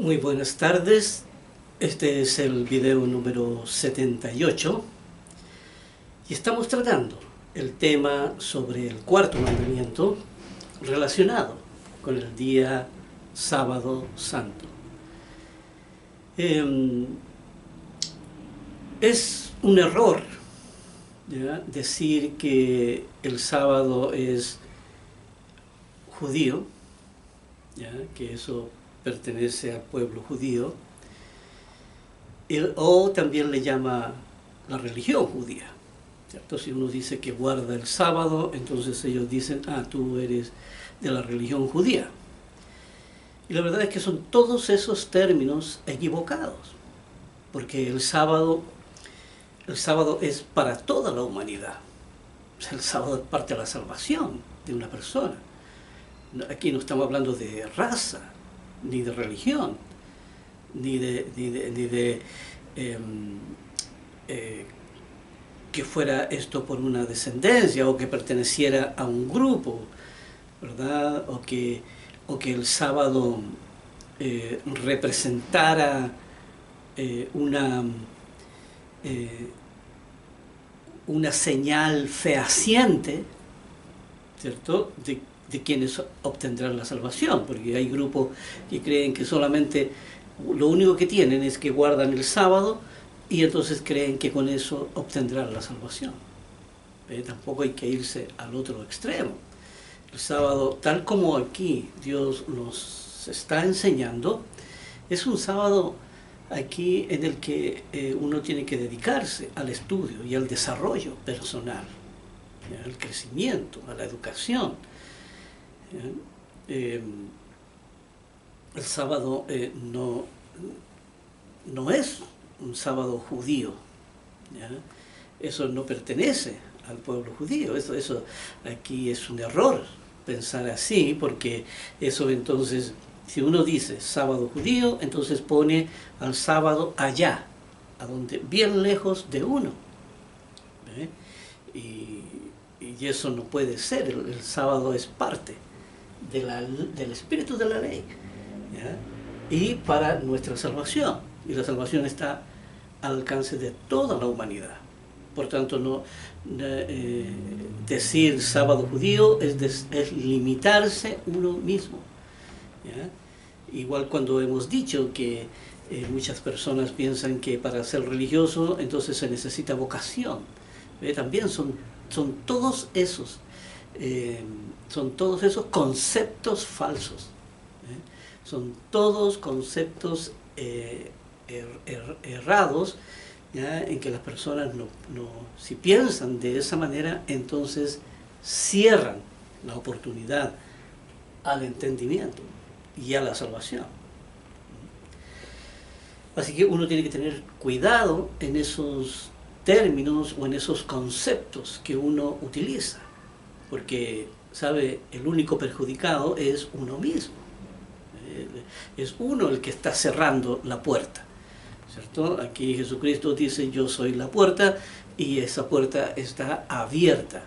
Muy buenas tardes, este es el video número 78 y estamos tratando el tema sobre el cuarto mandamiento relacionado con el día sábado santo. Es un error, ¿ya?, decir que el sábado es judío, ¿ya?, que eso pertenece al pueblo judío, o también le llama la religión judía, ¿cierto? Si uno dice que guarda el sábado, entonces ellos dicen, tú eres de la religión judía. Y la verdad es que son todos esos términos equivocados, porque el sábado es para toda la humanidad. El sábado es parte de la salvación de una persona. Aquí no estamos hablando de raza, ni de religión, ni de que fuera esto por una descendencia o que perteneciera a un grupo, ¿verdad? O que el sábado representara una señal fehaciente, ¿cierto?, de quienes obtendrán la salvación, porque hay grupos que creen que solamente lo único que tienen es que guardan el sábado y entonces creen que con eso obtendrán la salvación. Tampoco hay que irse al otro extremo. El sábado, tal como aquí Dios nos está enseñando, es un sábado aquí en el que uno tiene que dedicarse al estudio y al desarrollo personal, al crecimiento, a la educación. El sábado no es un sábado judío, ¿ya? Eso no pertenece al pueblo judío. Eso aquí es un error pensar así, porque eso entonces, si uno dice sábado judío, entonces pone al sábado allá, a donde, bien lejos de uno, y eso no puede ser. El sábado es parte del espíritu de la ley, ¿ya?, y para nuestra salvación, y la salvación está al alcance de toda la humanidad. Por tanto, decir sábado judío es limitarse uno mismo, ¿ya? Igual cuando hemos dicho que muchas personas piensan que para ser religioso entonces se necesita vocación, también son todos esos conceptos falsos, son todos conceptos errados, ¿ya?, en que las personas si piensan de esa manera, entonces cierran la oportunidad al entendimiento y a la salvación. Así que uno tiene que tener cuidado en esos términos o en esos conceptos que uno utiliza, porque, ¿sabe?, el único perjudicado es uno mismo. Es uno el que está cerrando la puerta, ¿cierto? Aquí Jesucristo dice, yo soy la puerta, y esa puerta está abierta,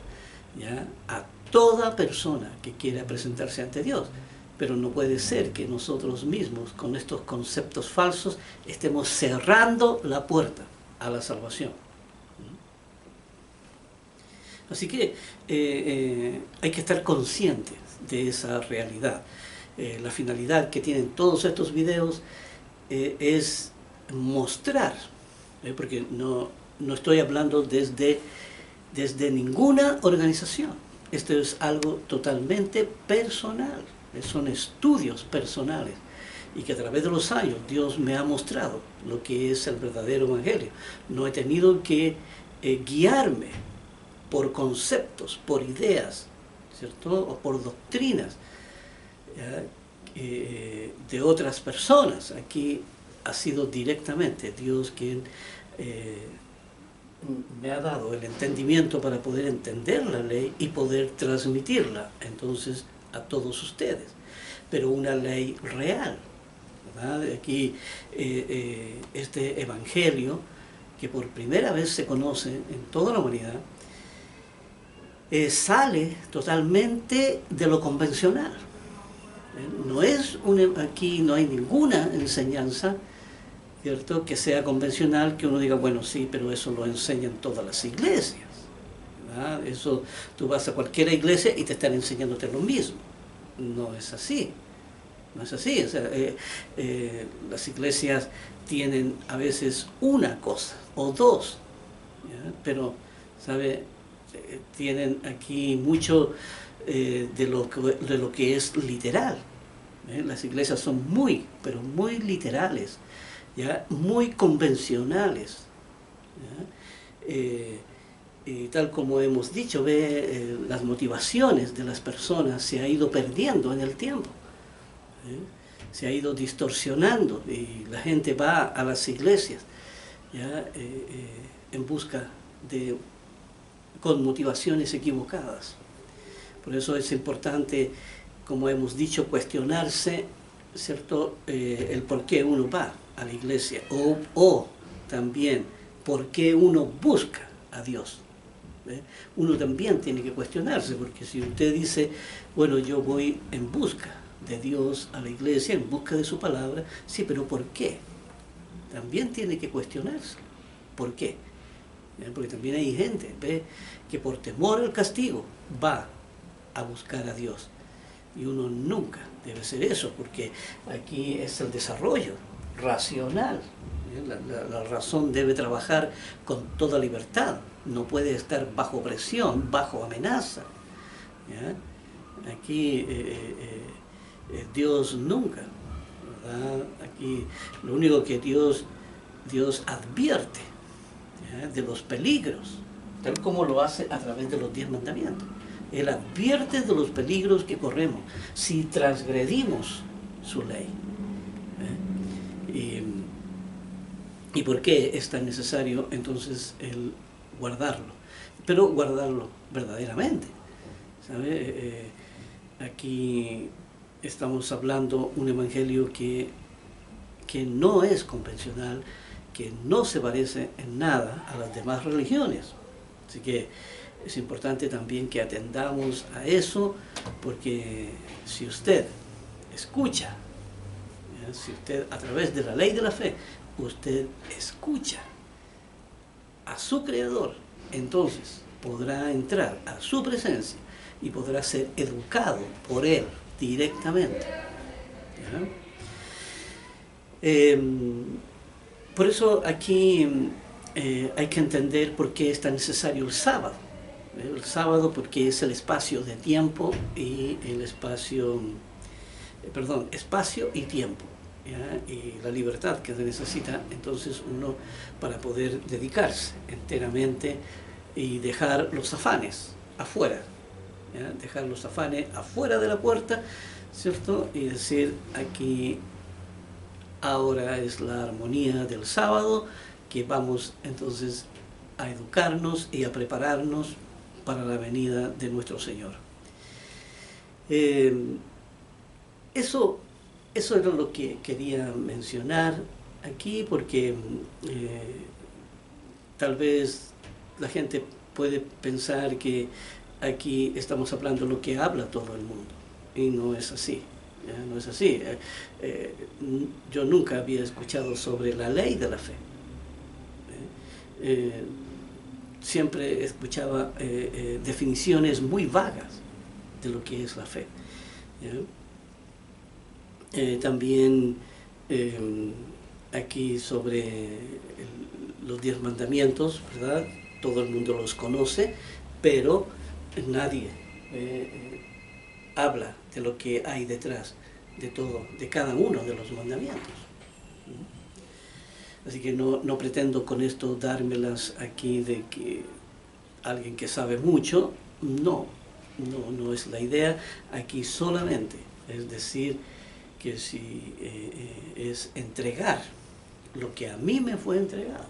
¿ya?, a toda persona que quiera presentarse ante Dios. Pero no puede ser que nosotros mismos, con estos conceptos falsos, estemos cerrando la puerta a la salvación. Así que hay que estar conscientes de esa realidad. La finalidad que tienen todos estos videos es mostrar, porque no estoy hablando desde ninguna organización. Esto es algo totalmente personal, son estudios personales, y que a través de los años Dios me ha mostrado lo que es el verdadero evangelio. No he tenido que guiarme por conceptos, por ideas, ¿cierto?, o por doctrinas de otras personas. Aquí ha sido directamente Dios quien me ha dado el entendimiento para poder entender la ley y poder transmitirla entonces a todos ustedes, pero una ley real, ¿verdad? Aquí este evangelio, que por primera vez se conoce en toda la humanidad, sale totalmente de lo convencional. No es aquí no hay ninguna enseñanza, ¿cierto?, que sea convencional, que uno diga, bueno, sí, pero eso lo enseñan todas las iglesias, ¿verdad? Eso, tú vas a cualquier iglesia y te están enseñándote lo mismo. No es así, no es así. O sea, las iglesias tienen a veces una cosa o dos, ¿ya? Pero, ¿sabe? Tienen aquí mucho de lo que es literal. Las iglesias son muy, pero muy literales, ¿ya? Muy convencionales, ¿ya? Y tal como hemos dicho, las motivaciones de las personas se ha ido perdiendo en el tiempo, se ha ido distorsionando y la gente va a las iglesias, ¿ya? En busca de, con motivaciones equivocadas. Por eso es importante, como hemos dicho, cuestionarse, ¿cierto?, el por qué uno va a la iglesia, o también por qué uno busca a Dios. Uno también tiene que cuestionarse, porque si usted dice, bueno, yo voy en busca de Dios a la iglesia, en busca de su palabra, sí, pero ¿por qué? También tiene que cuestionarse. ¿Por qué? Porque también hay gente, que por temor al castigo va a buscar a Dios. Y uno nunca debe hacer eso, porque aquí es el desarrollo racional. La razón debe trabajar con toda libertad, no puede estar bajo presión, bajo amenaza, ¿ya? Aquí Dios nunca, ¿verdad? Aquí lo único que Dios advierte, ¿ya?, de los peligros, tal como lo hace a través de los 10 mandamientos. Él advierte de los peligros que corremos si transgredimos su ley. ¿Y por qué es tan necesario entonces el guardarlo? Pero guardarlo verdaderamente, ¿sabe? Aquí estamos hablando un evangelio que no es convencional, que no se parece en nada a las demás religiones. Así que es importante también que atendamos a eso, porque si usted escucha, ¿ya?, si usted a través de la ley de la fe, usted escucha a su Creador, entonces podrá entrar a su presencia y podrá ser educado por Él directamente, ¿ya? Por eso aquí hay que entender por qué es tan necesario el sábado. El sábado porque es el espacio de tiempo y el espacio, espacio y tiempo, ¿ya? Y la libertad que se necesita entonces uno para poder dedicarse enteramente y dejar los afanes afuera, ¿ya? Dejar los afanes afuera de la puerta, ¿cierto? Y decir, aquí ahora es la armonía del sábado, que vamos entonces a educarnos y a prepararnos para la venida de nuestro Señor. Eso era lo que quería mencionar aquí, porque tal vez la gente puede pensar que aquí estamos hablando lo que habla todo el mundo, y no es así. No es así. Yo nunca había escuchado sobre la ley de la fe. Siempre escuchaba definiciones muy vagas de lo que es la fe, ¿ya? También aquí sobre los 10 mandamientos, ¿verdad? Todo el mundo los conoce, pero nadie habla de lo que hay detrás de todo, de cada uno de los mandamientos. Así que no pretendo con esto dármelas aquí de que alguien que sabe mucho, no es la idea. Aquí solamente es decir que si es entregar lo que a mí me fue entregado.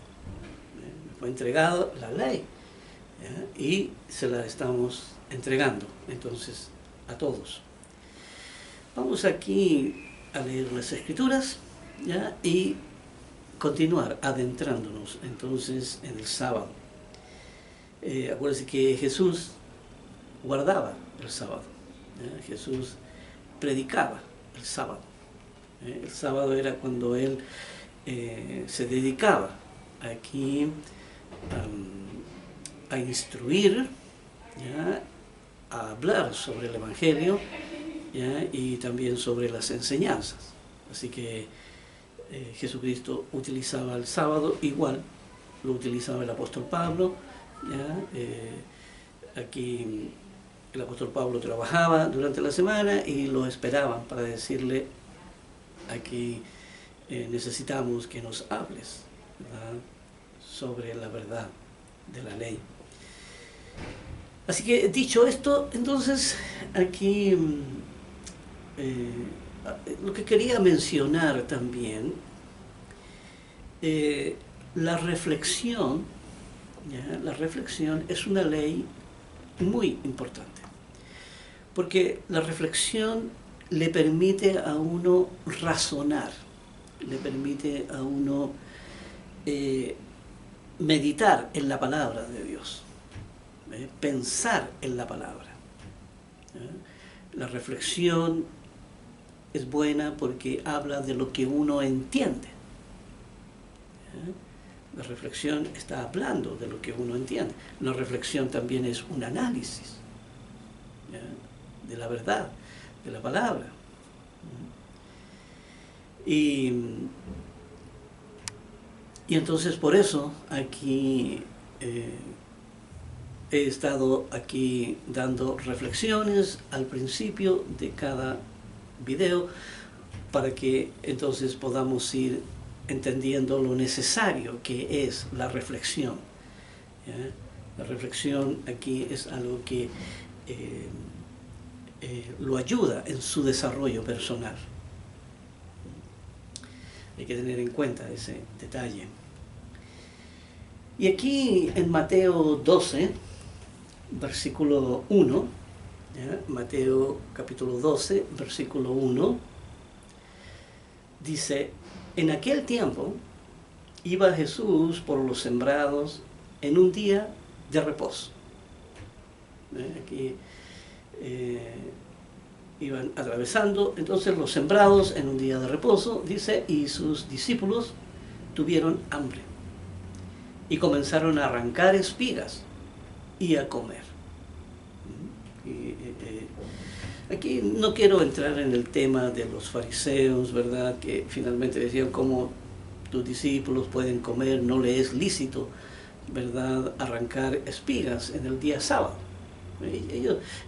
Me fue entregado la ley, ¿ya? Y se la estamos entregando entonces a todos. Vamos aquí a leer las Escrituras, ¿ya? Y continuar adentrándonos entonces en el sábado. Acuérdense que Jesús guardaba el sábado, ¿ya? Jesús predicaba el sábado. El sábado era cuando él se dedicaba aquí a instruir, ¿ya?, a hablar sobre el Evangelio, ¿ya?, y también sobre las enseñanzas. Así que Jesucristo utilizaba el sábado, igual lo utilizaba el apóstol Pablo, ¿ya? Aquí el apóstol Pablo trabajaba durante la semana y lo esperaban para decirle: aquí necesitamos que nos hables, ¿verdad?, sobre la verdad de la ley. Así que, dicho esto, entonces aquí lo que quería mencionar también, la reflexión, ¿ya? La reflexión es una ley muy importante, porque la reflexión le permite a uno razonar, le permite a uno meditar en la palabra de Dios, pensar en la palabra. La reflexión es buena porque habla de lo que uno entiende. La reflexión está hablando de lo que uno entiende. La reflexión también es un análisis, ¿ya?, de la verdad, de la palabra. Y entonces por eso aquí he estado aquí dando reflexiones al principio de cada video, para que entonces podamos ir entendiendo lo necesario que es la reflexión, ¿ya? La reflexión aquí es algo que lo ayuda en su desarrollo personal. Hay que tener en cuenta ese detalle. Y aquí en Mateo 12, versículo 1, ¿ya?, Mateo capítulo 12, versículo 1, dice: en aquel tiempo iba Jesús por los sembrados en un día de reposo. Aquí iban atravesando entonces los sembrados en un día de reposo, dice, y sus discípulos tuvieron hambre y comenzaron a arrancar espigas y a comer. Aquí no quiero entrar en el tema de los fariseos, ¿verdad?, que finalmente decían: cómo tus discípulos pueden comer, no les es lícito, ¿verdad?, arrancar espigas en el día sábado.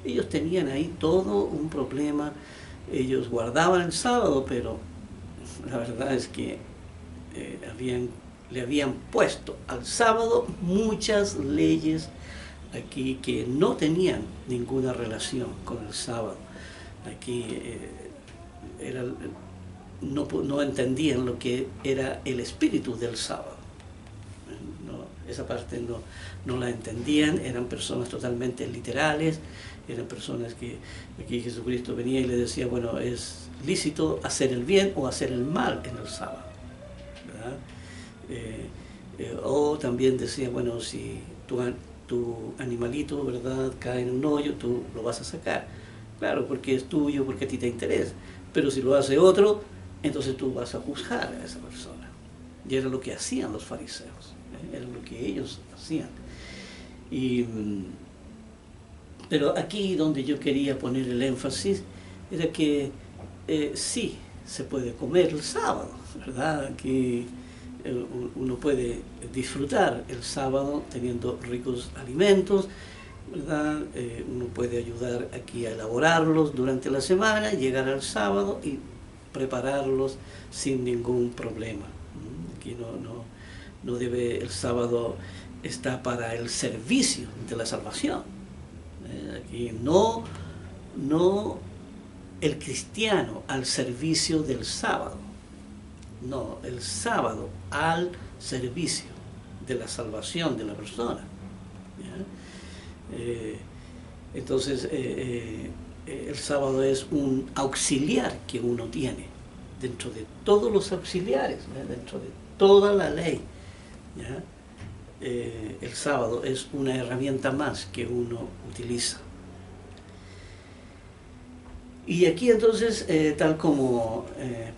Ellos tenían ahí todo un problema. Ellos guardaban el sábado, pero la verdad es que le habían puesto al sábado muchas leyes aquí que no tenían ninguna relación con el sábado. Aquí no entendían lo que era el espíritu del sábado. Esa parte no la entendían. Eran personas totalmente literales, eran personas que aquí Jesucristo venía y les decía: bueno, es lícito hacer el bien o hacer el mal en el sábado, ¿verdad? O también decía: bueno, si tu animalito, ¿verdad?, cae en un hoyo, tú lo vas a sacar. Claro, porque es tuyo, porque a ti te interesa. Pero si lo hace otro, entonces tú vas a juzgar a esa persona. Y era lo que hacían los fariseos, era lo que ellos hacían. Pero aquí donde yo quería poner el énfasis era que sí se puede comer el sábado, ¿verdad? Que uno puede disfrutar el sábado teniendo ricos alimentos, ¿verdad? Uno puede ayudar aquí a elaborarlos durante la semana, llegar al sábado y prepararlos sin ningún problema. Aquí no debe, el sábado está para el servicio de la salvación. Aquí no el cristiano al servicio del sábado, no, el sábado al servicio de la salvación de la persona. Entonces el sábado es un auxiliar que uno tiene dentro de todos los auxiliares, dentro de toda la ley, ¿ya? El sábado es una herramienta más que uno utiliza. Y aquí entonces, tal como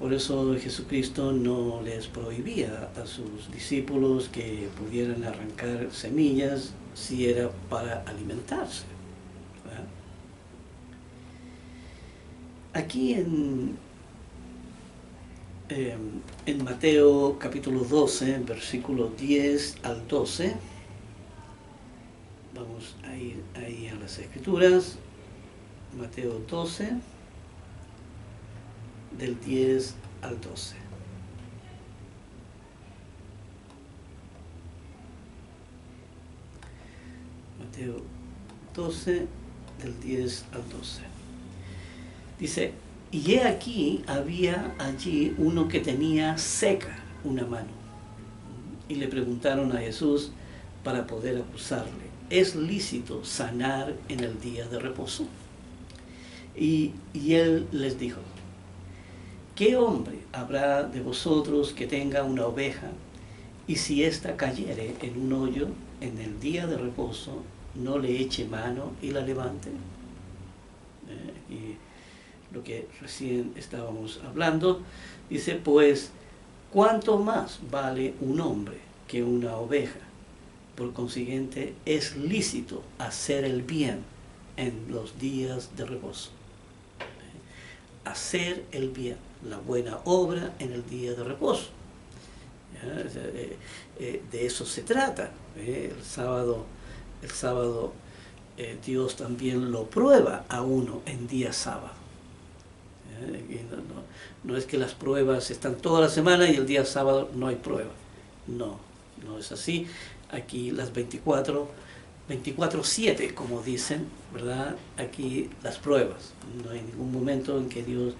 por eso Jesucristo no les prohibía a sus discípulos que pudieran arrancar semillas si era para alimentarse, ¿verdad? Aquí en Mateo capítulo 12, versículos 10 al 12, vamos a ir ahí a las Escrituras, Mateo 12, del 10 al 12. Mateo 12, del 10 al 12. Dice, y he aquí, había allí uno que tenía seca una mano. Y le preguntaron a Jesús para poder acusarle, ¿es lícito sanar en el día de reposo? Y él les dijo, ¿qué hombre habrá de vosotros que tenga una oveja, y si ésta cayere en un hoyo en el día de reposo, no le eche mano y la levante? Y lo que recién estábamos hablando, dice, pues, ¿cuánto más vale un hombre que una oveja? Por consiguiente, es lícito hacer el bien en los días de reposo. Hacer el bien, la buena obra en el día de reposo. De eso se trata. El sábado Dios también lo prueba a uno en día sábado. No es que las pruebas están toda la semana y el día sábado no hay prueba. No es así. Aquí las 24/7, como dicen, ¿verdad? Aquí las pruebas. No hay ningún momento en que Dios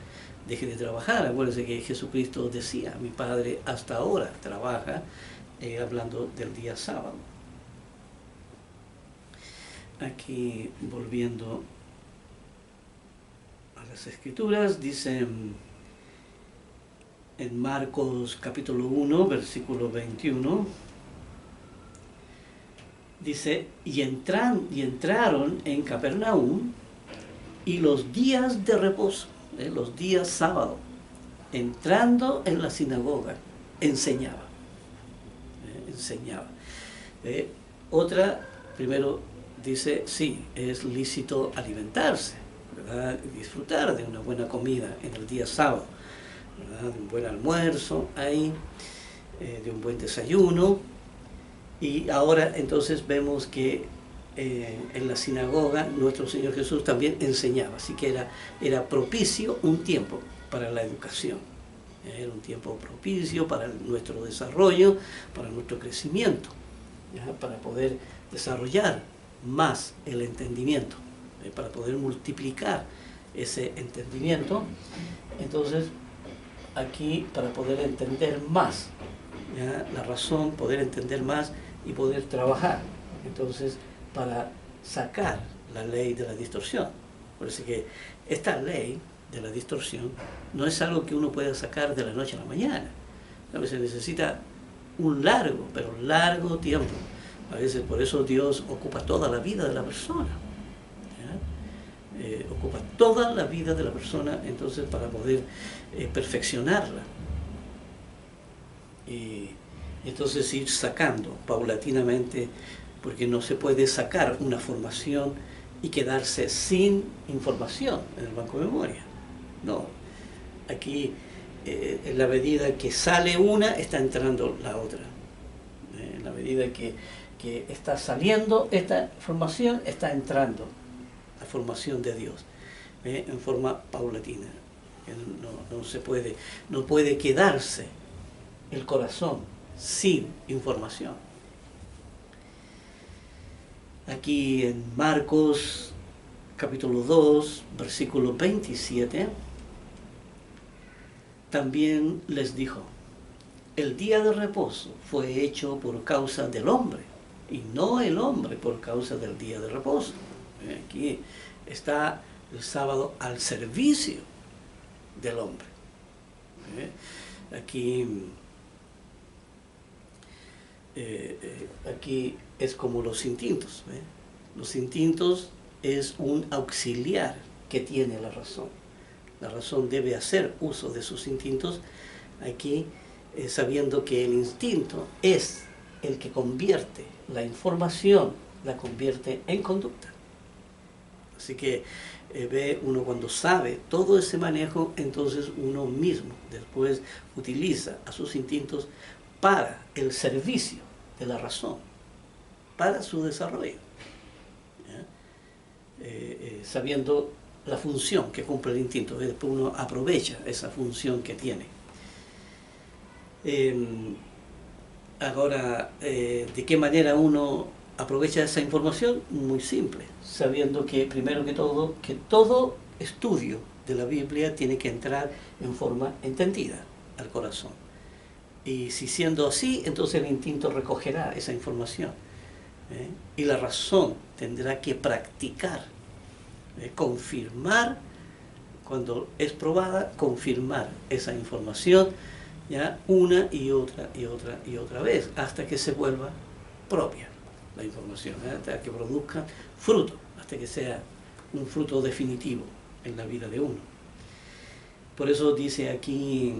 deje de trabajar. Acuérdense que Jesucristo decía, mi Padre hasta ahora trabaja, hablando del día sábado. Aquí, volviendo a las Escrituras, dice en Marcos capítulo 1, versículo 21, dice, y entraron en Capernaum, y los días de reposo, los días sábado, entrando en la sinagoga, enseñaba. Primero dice, sí, es lícito alimentarse, ¿verdad? Disfrutar de una buena comida en el día sábado, ¿verdad? De un buen almuerzo ahí, de un buen desayuno. Y ahora entonces vemos que en la sinagoga nuestro Señor Jesús también enseñaba, así que era propicio un tiempo para la educación. Era un tiempo propicio para nuestro desarrollo, para nuestro crecimiento, ¿ya? Para poder desarrollar más el entendimiento, para poder multiplicar ese entendimiento. Entonces, aquí para poder entender más, ¿ya? La razón, poder entender más y poder trabajar, entonces, para sacar la ley de la distorsión. Por eso que esta ley de la distorsión no es algo que uno pueda sacar de la noche a la mañana. A veces necesita un largo, pero largo tiempo. A veces por eso Dios ocupa toda la vida de la persona. Ocupa toda la vida de la persona, entonces, para poder perfeccionarla. Y entonces ir sacando paulatinamente, porque no se puede sacar una formación y quedarse sin información en el banco de memoria. No, aquí en la medida que sale una, está entrando la otra. En la medida que está saliendo esta formación, está entrando la formación de Dios, en forma paulatina. No puede quedarse el corazón sin información. Aquí en Marcos capítulo 2, versículo 27, también les dijo, el día de reposo fue hecho por causa del hombre, y no el hombre por causa del día de reposo. Aquí está el sábado al servicio del hombre. Aquí es como los instintos. Los instintos es un auxiliar que tiene la razón. La razón debe hacer uso de sus instintos aquí, sabiendo que el instinto es el que convierte la información, la convierte en conducta. Así que ve uno cuando sabe todo ese manejo, entonces uno mismo después utiliza a sus instintos para el servicio de la razón, para su desarrollo, sabiendo la función que cumple el instinto, después uno aprovecha esa función que tiene. Ahora, ¿de qué manera uno aprovecha esa información? Muy simple, sabiendo que primero que todo estudio de la Biblia tiene que entrar en forma entendida al corazón. Y si siendo así, entonces el instinto recogerá esa información. Y la razón tendrá que practicar, confirmar, cuando es probada, confirmar esa información, ya una y otra vez, hasta que se vuelva propia la información, hasta que produzca fruto, hasta que sea un fruto definitivo en la vida de uno. Por eso dice aquí,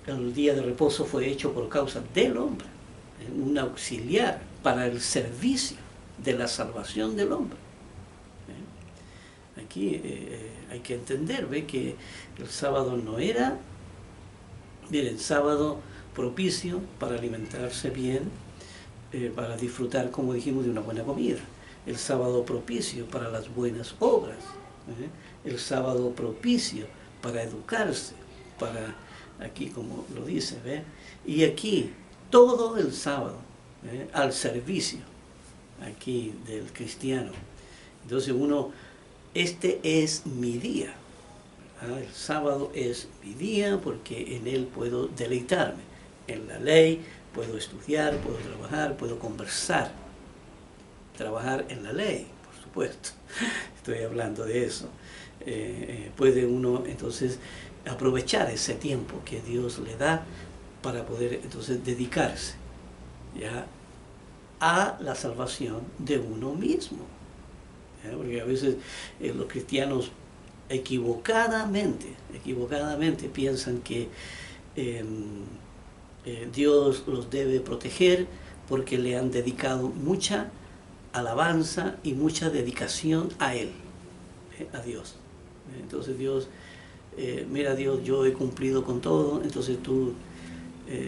el día de reposo fue hecho por causa del hombre, un auxiliar para el servicio de la salvación del hombre. Aquí hay que entender, ve que el sábado no era, miren, sábado propicio para alimentarse bien, para disfrutar, como dijimos, de una buena comida. El sábado propicio para las buenas obras. El sábado propicio para educarse, para, aquí como lo dice, ¿ve? Y aquí todo el sábado, al servicio, aquí del cristiano. Entonces este es mi día. El sábado es mi día porque en él puedo deleitarme. En la ley puedo estudiar, puedo trabajar, puedo conversar. Trabajar en la ley, por supuesto. Estoy hablando de eso. Puede uno entonces aprovechar ese tiempo que Dios le da para poder entonces dedicarse, ¿ya?, a la salvación de uno mismo. Porque a veces los cristianos equivocadamente piensan que Dios los debe proteger porque le han dedicado mucha alabanza y mucha dedicación a Él, a Dios. Entonces Dios, mira Dios, yo he cumplido con todo, entonces tú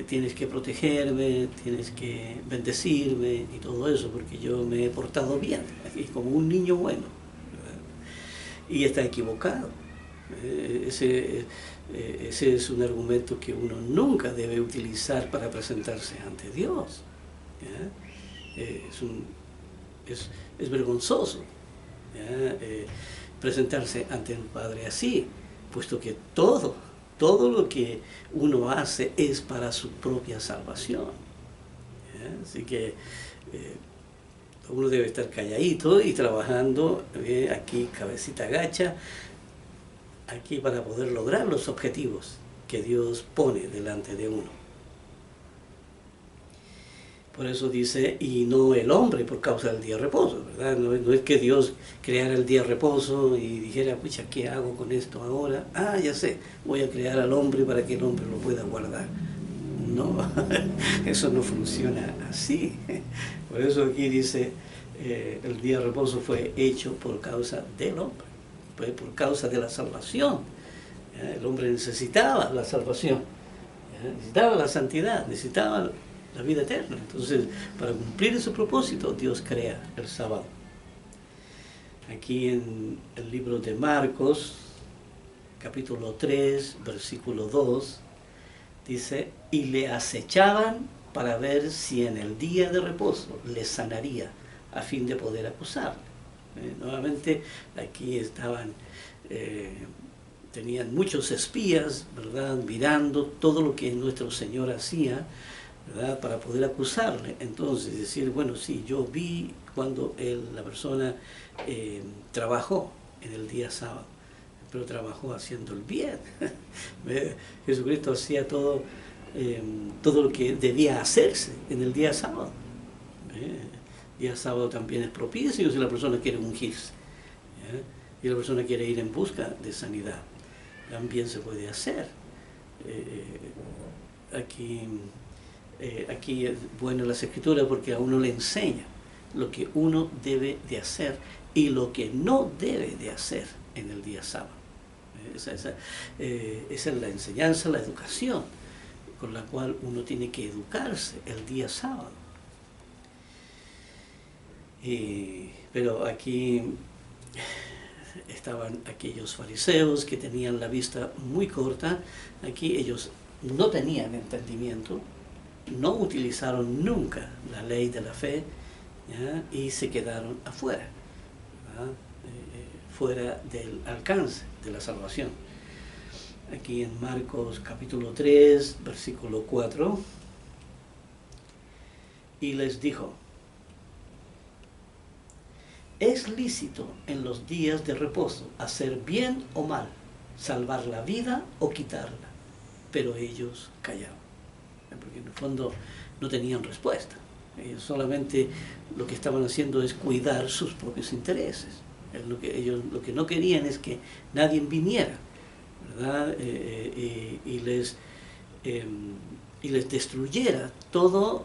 tienes que protegerme, tienes que bendecirme y todo eso, porque yo me he portado bien, como un niño bueno, ¿verdad? Y está equivocado. Ese es un argumento que uno nunca debe utilizar para presentarse ante Dios. Es vergonzoso, presentarse ante el Padre así, puesto que todo lo que uno hace es para su propia salvación. Así que uno debe estar calladito y trabajando aquí, cabecita gacha, aquí para poder lograr los objetivos que Dios pone delante de uno. Por eso dice, y no el hombre por causa del día de reposo, ¿verdad? No es que Dios creara el día de reposo y dijera, pucha, ¿qué hago con esto ahora? Ah, ya sé, voy a crear al hombre para que el hombre lo pueda guardar. No, eso no funciona así. Por eso aquí dice, el día de reposo fue hecho por causa del hombre, fue por causa de la salvación. El hombre necesitaba la salvación, necesitaba la santidad, necesitaba la vida eterna. Entonces, para cumplir ese propósito, Dios crea el sábado. Aquí en el libro de Marcos, capítulo 3, versículo 2, dice, y le acechaban para ver si en el día de reposo le sanaría, a fin de poder acusarle. Nuevamente, aquí tenían muchos espías, ¿verdad?, mirando todo lo que nuestro Señor hacía, ¿verdad?, para poder acusarle. Entonces decir, bueno, sí, yo vi cuando la persona trabajó en el día sábado, pero trabajó haciendo el bien. Jesucristo hacía todo lo que debía hacerse en el día sábado. El día sábado también es propicio si la persona quiere ungirse, y la persona quiere ir en busca de sanidad. también se puede hacer. Aquí es bueno las Escrituras porque a uno le enseña lo que uno debe de hacer y lo que no debe de hacer en el día sábado. Esa es la enseñanza, la educación con la cual uno tiene que educarse el día sábado. Pero aquí estaban aquellos fariseos que tenían la vista muy corta. Aquí ellos no tenían entendimiento, no utilizaron nunca la ley de la fe, ¿ya? Y se quedaron afuera, fuera del alcance de la salvación. Aquí en Marcos capítulo 3, versículo 4, y les dijo: ¿es lícito en los días de reposo hacer bien o mal, salvar la vida o quitarla? Pero ellos callaban, porque en el fondo no tenían respuesta. Ellos solamente lo que estaban haciendo es cuidar sus propios intereses. Ellos lo que no querían es que nadie viniera, ¿verdad? Y les destruyera todos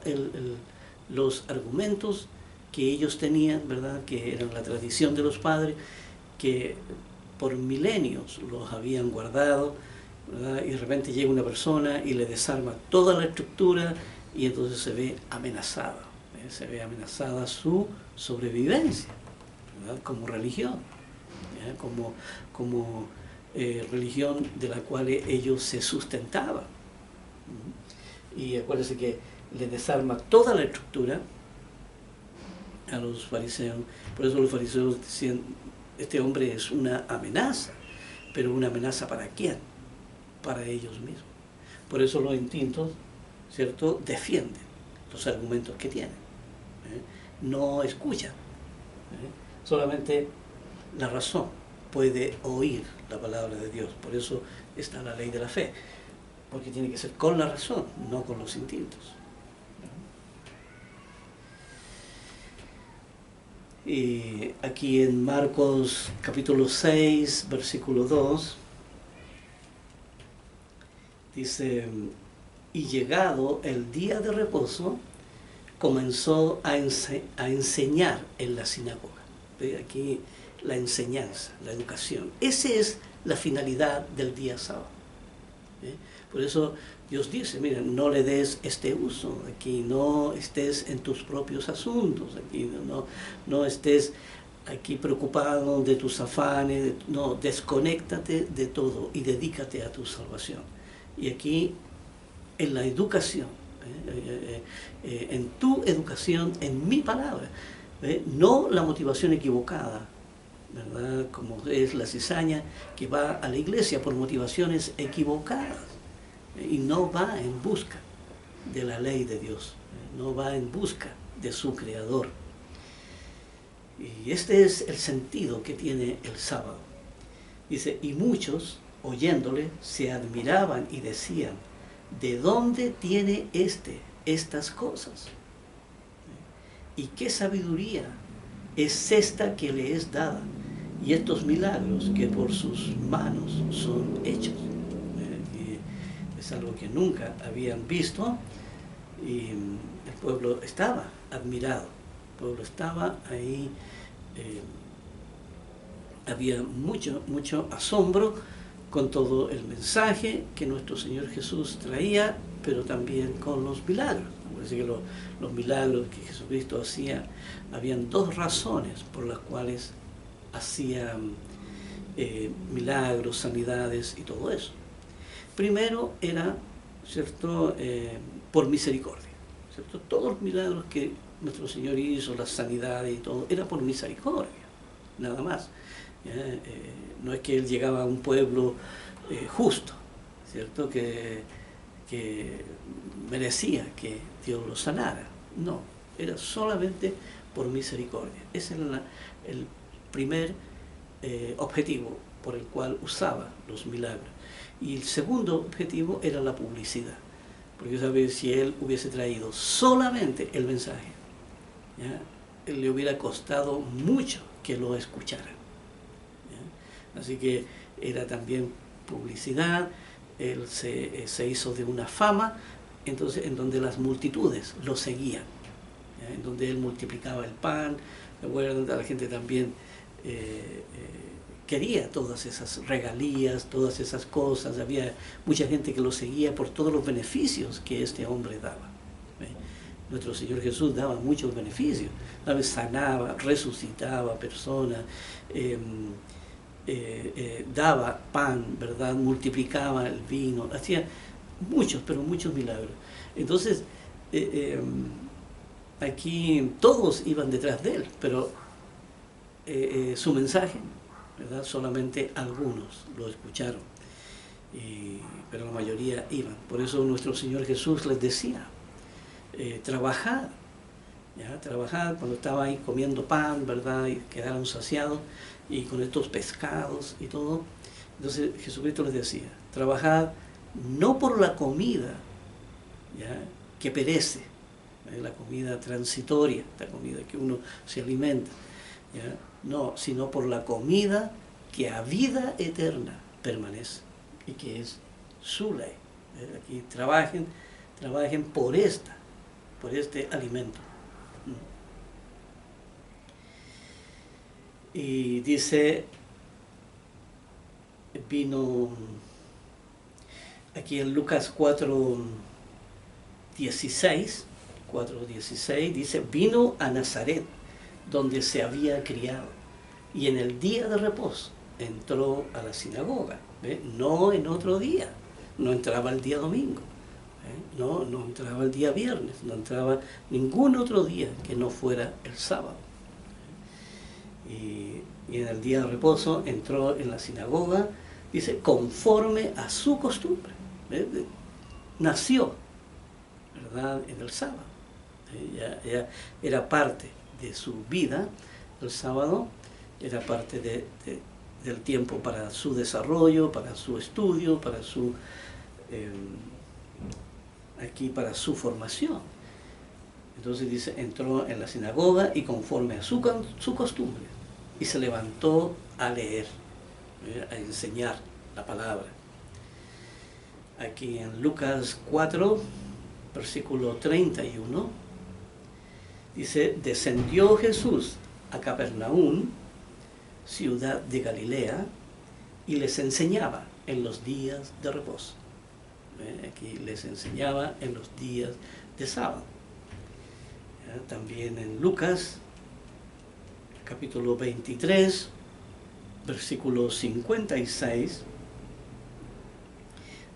los argumentos que ellos tenían, ¿verdad? Que eran la tradición de los padres, que por milenios los habían guardado, ¿verdad? Y de repente llega una persona y le desarma toda la estructura y entonces se ve amenazada, se ve amenazada su sobrevivencia, ¿verdad? Como religión, ¿ya? Como religión de la cual ellos se sustentaban. Y acuérdense que le desarma toda la estructura a los fariseos. Por eso los fariseos decían: este hombre es una amenaza. Pero ¿una amenaza para quién? Para ellos mismos. Por eso los instintos, ¿cierto?, defienden los argumentos que tienen, no escuchan, solamente la razón puede oír la palabra de Dios. Por eso está la ley de la fe, porque tiene que ser con la razón, no con los instintos. Y aquí en Marcos capítulo 6, versículo 2, dice: y llegado el día de reposo, comenzó a enseñar en la sinagoga. ¿Ve? Aquí la enseñanza, la educación. Esa es la finalidad del día sábado. ¿Ve? Por eso Dios dice: mira, no le des este uso, aquí no estés en tus propios asuntos, aquí no estés aquí preocupado de tus afanes, no, desconéctate de todo y dedícate a tu salvación. Y aquí en la educación, en tu educación, en mi palabra, no la motivación equivocada, ¿verdad? Como es la cizaña que va a la iglesia por motivaciones equivocadas y no va en busca de la ley de Dios, no va en busca de su Creador. Y este es el sentido que tiene el sábado. Dice: y muchos, oyéndole, se admiraban y decían: ¿de dónde tiene estas cosas? ¿Y qué sabiduría es esta que le es dada? Y estos milagros que por sus manos son hechos. Y es algo que nunca habían visto, y el pueblo estaba admirado, el pueblo estaba ahí, había mucho asombro con todo el mensaje que nuestro Señor Jesús traía, pero también con los milagros. Parece que los milagros que Jesucristo hacía, habían dos razones por las cuales hacía milagros, sanidades y todo eso. Primero era, ¿cierto?, por misericordia, ¿cierto? Todos los milagros que nuestro Señor hizo, las sanidades y todo, era por misericordia, nada más. No es que Él llegaba a un pueblo justo, ¿cierto?, que merecía que Dios lo sanara. No, era solamente por misericordia. Ese era el primer objetivo por el cual usaba los milagros. Y el segundo objetivo era la publicidad, porque ¿sabes? Si Él hubiese traído solamente el mensaje, ¿ya?, Él le hubiera costado mucho que lo escucharan. Así que era también publicidad, él se hizo de una fama, entonces, en donde las multitudes lo seguían, ¿ya? En donde él multiplicaba el pan, la gente también quería todas esas regalías, todas esas cosas. Había mucha gente que lo seguía por todos los beneficios que este hombre daba. Nuestro Señor Jesús daba muchos beneficios, sanaba, resucitaba personas, daba pan, ¿verdad? Multiplicaba el vino, hacía muchos, pero muchos milagros. Entonces, aquí todos iban detrás de él, pero su mensaje, ¿verdad? Solamente algunos lo escucharon, pero la mayoría iban. Por eso nuestro Señor Jesús les decía, trabajad, ¿ya? Trabajad cuando estaba ahí comiendo pan, ¿verdad? Y quedaron saciados, y con estos pescados y todo. Entonces Jesucristo les decía, trabajad no por la comida, ¿ya? Que perece, la comida transitoria, la comida que uno se alimenta, ¿ya? No, sino por la comida que a vida eterna permanece y que es su ley. Aquí trabajen por este alimento. Y dice, vino aquí en Lucas 4:16, dice, vino a Nazaret, donde se había criado, y en el día de reposo entró a la sinagoga, ¿ve? No en otro día, no entraba el día domingo, no entraba el día viernes, no entraba ningún otro día que no fuera el sábado. Y en el día de reposo entró en la sinagoga, dice, conforme a su costumbre. Nació, ¿verdad?, en el sábado. Ya era parte de su vida, el sábado era parte del tiempo para su desarrollo, para su estudio, para su formación. Entonces dice, entró en la sinagoga y conforme a su costumbre, y se levantó a leer, a enseñar la palabra. Aquí en Lucas 4, versículo 31, dice, descendió Jesús a Capernaum, ciudad de Galilea, y les enseñaba en los días de reposo. Aquí les enseñaba en los días de sábado. También en Lucas, capítulo 23, versículo 56,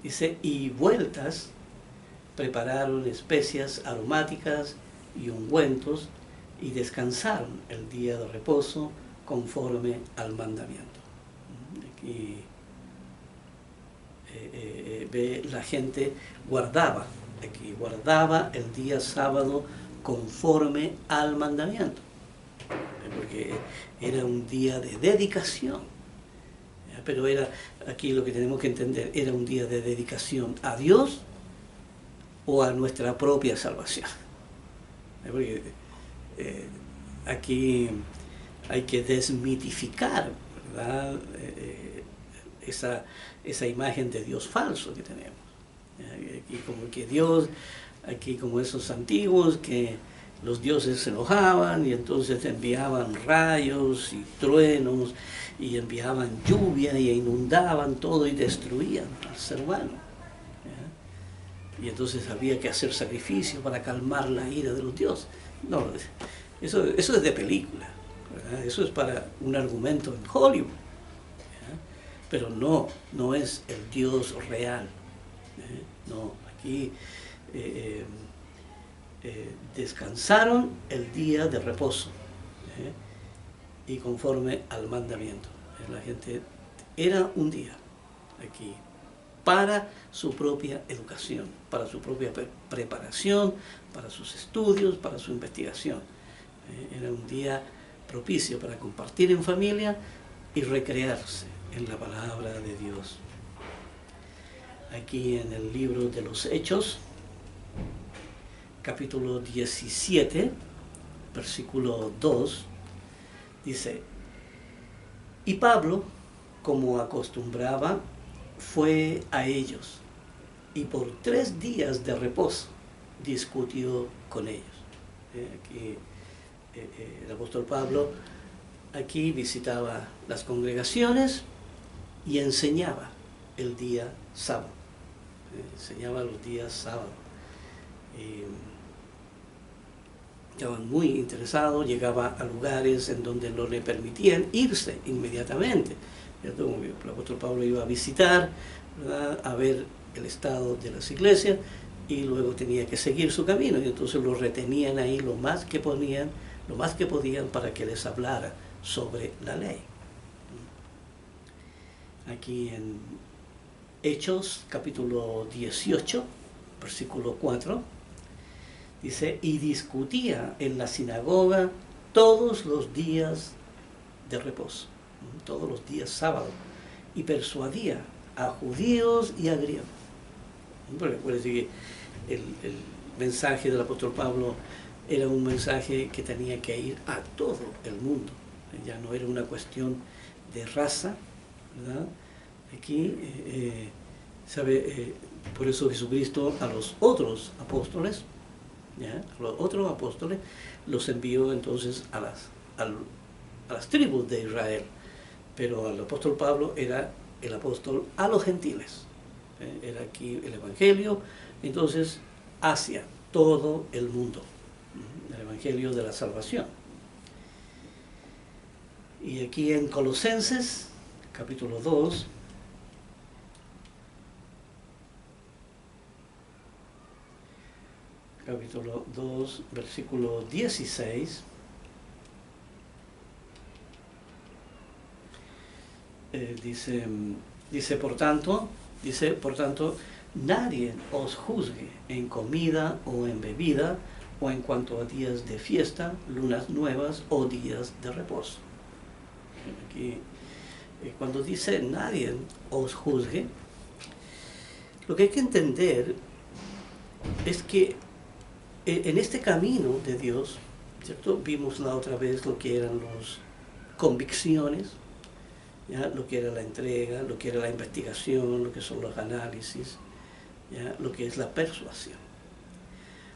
dice, y vueltas prepararon especias aromáticas y ungüentos y descansaron el día de reposo conforme al mandamiento. Aquí ve la gente guardaba el día sábado conforme al mandamiento, porque era un día de dedicación, pero aquí lo que tenemos que entender, era un día de dedicación a Dios o a nuestra propia salvación, porque aquí hay que desmitificar, ¿verdad?, esa imagen de Dios falso que tenemos. Aquí como que Dios, aquí como esos antiguos, que los dioses se enojaban y entonces enviaban rayos y truenos y enviaban lluvia y inundaban todo y destruían al ser humano. Y entonces había que hacer sacrificio para calmar la ira de los dioses. No, eso es de película, ¿verdad? Eso es para un argumento en Hollywood, ¿verdad? Pero no es el Dios real. No, aquí descansaron el día de reposo y conforme al mandamiento. La gente era un día aquí para su propia educación, para su propia preparación, para sus estudios, para su investigación. Era un día propicio para compartir en familia y recrearse en la palabra de Dios. Aquí en el libro de los Hechos, capítulo 17, versículo 2, dice, y Pablo, como acostumbraba, fue a ellos y por 3 días de reposo discutió con ellos. Aquí el apóstol Pablo aquí visitaba las congregaciones y enseñaba el día sábado. Enseñaba los días sábados. Estaban muy interesados, llegaba a lugares en donde no le permitían irse inmediatamente. ¿Cierto? El apóstol Pablo iba a visitar, ¿verdad?, a ver el estado de las iglesias, y luego tenía que seguir su camino, y entonces lo retenían ahí lo más que podían para que les hablara sobre la ley. Aquí en Hechos capítulo 18, versículo 4, dice: y discutía en la sinagoga todos los días de reposo, todos los días sábados, y persuadía a judíos y a griegos. Porque recuerden que el mensaje del apóstol Pablo era un mensaje que tenía que ir a todo el mundo. Ya no era una cuestión de raza, ¿verdad? Aquí, por eso Jesucristo a los otros apóstoles, ¿ya?, a los otros apóstoles los envió entonces a las tribus de Israel, pero el apóstol Pablo era el apóstol a los gentiles. Era aquí el evangelio, entonces, hacia todo el mundo, el evangelio de la salvación. Y aquí en Colosenses capítulo 2, versículo 16, dice por tanto, nadie os juzgue en comida o en bebida, o en cuanto a días de fiesta, lunas nuevas o días de reposo. Aquí, cuando dice nadie os juzgue, lo que hay que entender es que en este camino de Dios, ¿cierto?, vimos la otra vez lo que eran las convicciones, ¿ya?, lo que era la entrega, lo que era la investigación, lo que son los análisis, ¿ya?, lo que es la persuasión.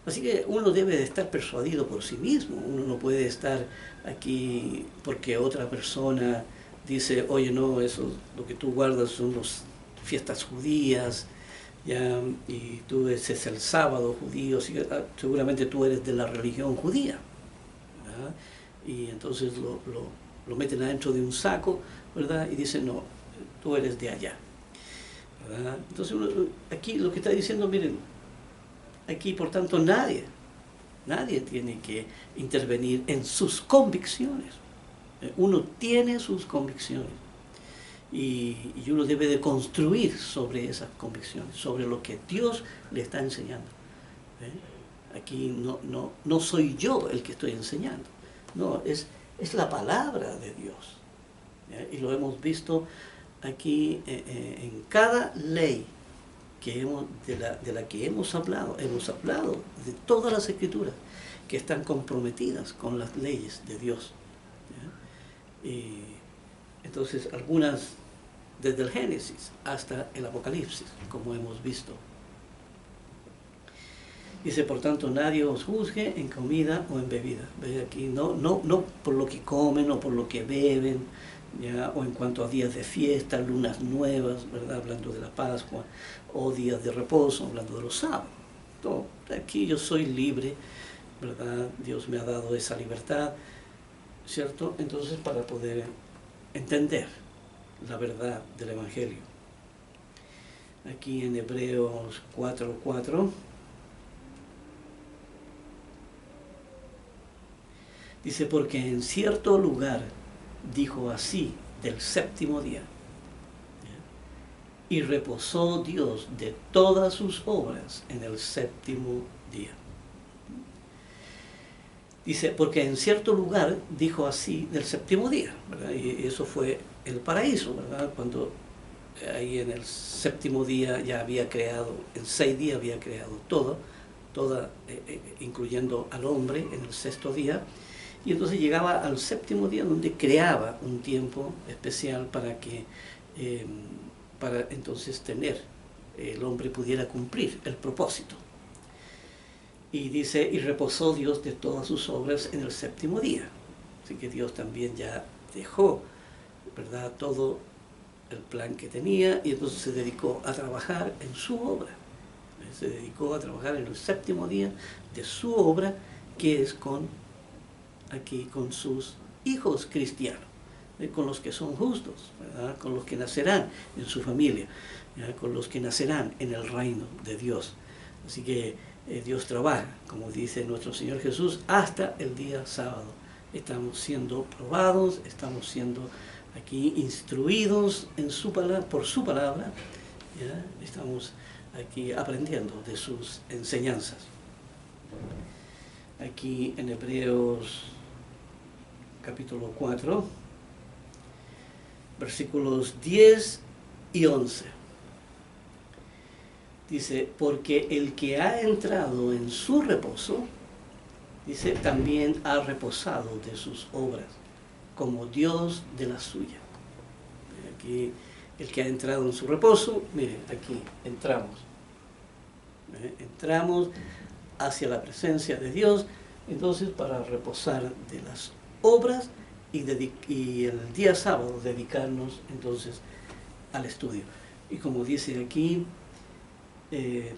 Así que uno debe de estar persuadido por sí mismo. Uno no puede estar aquí porque otra persona dice: oye, no, eso, lo que tú guardas son las fiestas judías, ¿ya?, y tú ese es el sábado judío, seguramente tú eres de la religión judía, ¿verdad? Y entonces lo meten adentro de un saco, ¿verdad?, y dicen: no, tú eres de allá, ¿verdad? Entonces aquí lo que está diciendo, miren, aquí por tanto nadie tiene que intervenir en sus convicciones. Uno tiene sus convicciones y uno debe de construir sobre esas convicciones, sobre lo que Dios le está enseñando. Aquí no soy yo el que estoy enseñando, no, es la palabra de Dios. Y lo hemos visto aquí en cada ley de la que hemos hablado de todas las escrituras que están comprometidas con las leyes de Dios, ¿ya? Y entonces algunas desde el Génesis hasta el Apocalipsis, como hemos visto. Dice: por tanto, nadie os juzgue en comida o en bebida. ¿Ve? Aquí no por lo que comen o por lo que beben, ¿ya?, o en cuanto a días de fiesta, lunas nuevas, ¿verdad?, hablando de la Pascua, o días de reposo, hablando de los sábados. No, aquí yo soy libre, ¿verdad? Dios me ha dado esa libertad, ¿cierto? Entonces, para poder entender la verdad del Evangelio. Aquí en Hebreos 4:4 dice: porque en cierto lugar dijo así del séptimo día, y reposó Dios de todas sus obras en el séptimo día. Dice: porque en cierto lugar dijo así del séptimo día, ¿verdad? Y eso fue el paraíso, ¿verdad? Cuando ahí en el séptimo día ya había creado, en 6 días había creado toda, incluyendo al hombre en el 6.º día. Y entonces llegaba al 7.º día, donde creaba un tiempo especial para que para entonces el hombre pudiera cumplir el propósito. Y dice, y reposó Dios de todas sus obras en el séptimo día. Así que Dios también ya dejó, ¿verdad?, todo el plan que tenía, y entonces se dedicó a trabajar en su obra. Se dedicó a trabajar en el séptimo día de su obra, que es con sus hijos cristianos, con los que son justos, ¿verdad?, con los que nacerán en su familia, ¿verdad?, con los que nacerán en el reino de Dios. Así que Dios trabaja, como dice nuestro Señor Jesús, hasta el día sábado. Estamos siendo probados, estamos siendo aquí instruidos en por su palabra, ¿ya? Estamos aquí aprendiendo de sus enseñanzas. Aquí en Hebreos capítulo 4, versículos 10 y 11. Dice, porque el que ha entrado en su reposo, dice, también ha reposado de sus obras, como Dios de la suya. Aquí, el que ha entrado en su reposo, miren, aquí entramos. Entramos hacia la presencia de Dios, entonces para reposar de las obras y el día sábado dedicarnos entonces al estudio. Y como dice aquí,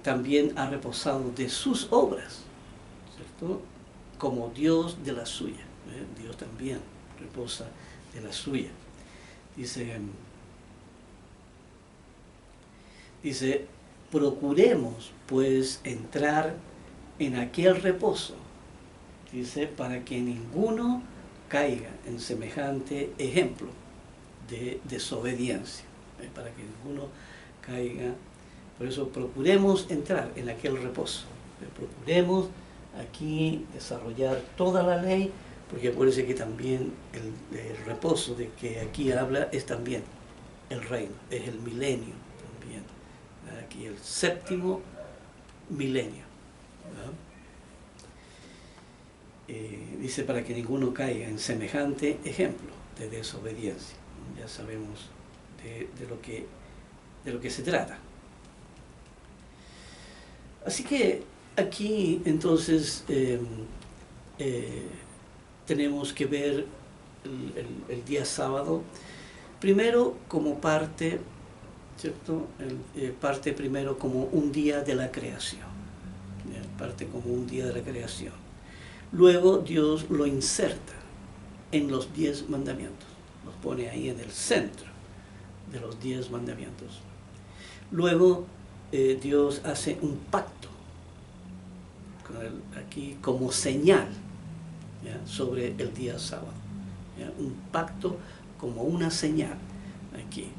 también ha reposado de sus obras, ¿cierto?, como Dios de la suya. Dios también reposa de la suya. Dice, procuremos pues entrar en aquel reposo, dice, para que ninguno caiga en semejante ejemplo de desobediencia, para que ninguno caiga. Por eso procuremos entrar en aquel reposo, procuremos aquí desarrollar toda la ley, porque acuérdense que también el reposo de que aquí habla es también el reino, es el milenio también, aquí el séptimo milenio. Dice, para que ninguno caiga en semejante ejemplo de desobediencia. Ya sabemos de lo que se trata. Así que aquí entonces tenemos que ver el día sábado primero como parte, ¿cierto? Parte primero como un día de la creación, parte como un día de la creación. Luego Dios lo inserta en los 10 mandamientos, los pone ahí en el centro de los 10 mandamientos. Luego Dios hace un pacto con él aquí como señal, ¿ya?, sobre el día sábado, ¿ya?, un pacto como una señal aquí.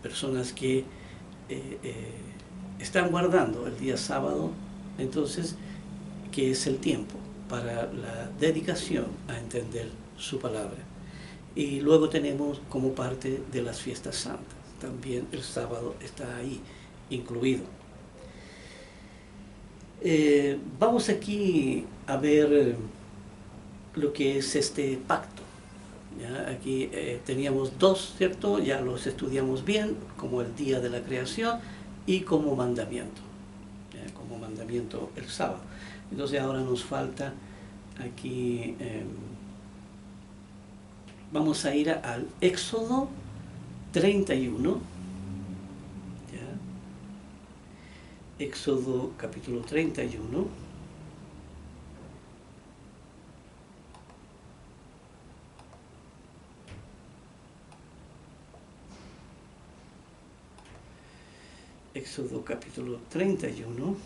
Personas que están guardando el día sábado, entonces, que es el tiempo para la dedicación a entender su palabra. Y luego tenemos como parte de las fiestas santas, también el sábado está ahí incluido. Vamos aquí a ver lo que es este pacto. ¿Ya? Aquí teníamos 2, ¿cierto? Ya los estudiamos bien, como el día de la creación y como mandamiento. ¿Ya? Como mandamiento el sábado. Entonces ahora nos falta aquí, vamos a ir al Éxodo 31. ¿Ya? Éxodo capítulo 31. Éxodo capítulo 31,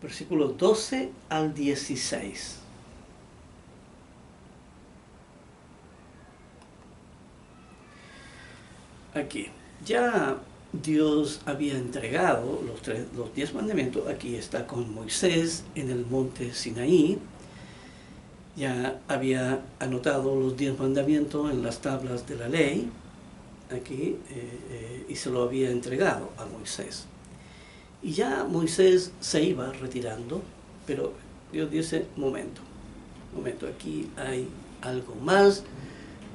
versículos 12 al 16. Aquí, ya Dios había entregado los 10 mandamientos, aquí está con Moisés en el monte Sinaí, ya había anotado los 10 mandamientos en las tablas de la ley, aquí, y se lo había entregado a Moisés. Y ya Moisés se iba retirando, pero Dios dice, momento, aquí hay algo más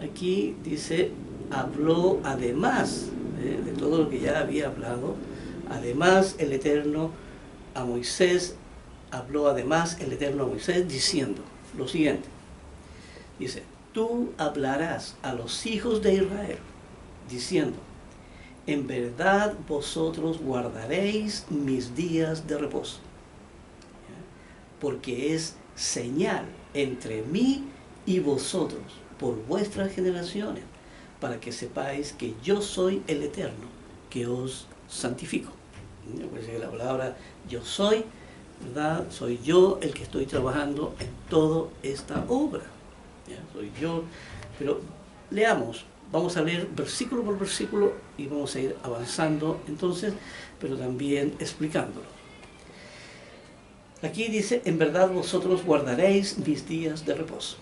aquí dice, habló además de todo lo que ya había hablado, además el Eterno a Moisés, habló además el Eterno a Moisés diciendo lo siguiente, dice, tú hablarás a los hijos de Israel, diciendo, en verdad vosotros guardaréis mis días de reposo, porque es señal entre mí y vosotros por vuestras generaciones, para que sepáis que yo soy el Eterno, que os santifico. Pues la palabra yo soy, ¿verdad? Soy yo el que estoy trabajando en toda esta obra. ¿Ya? Soy yo, pero leamos. Vamos a leer versículo por versículo y vamos a ir avanzando entonces, pero también explicándolo. Aquí dice, en verdad vosotros guardaréis mis días de reposo.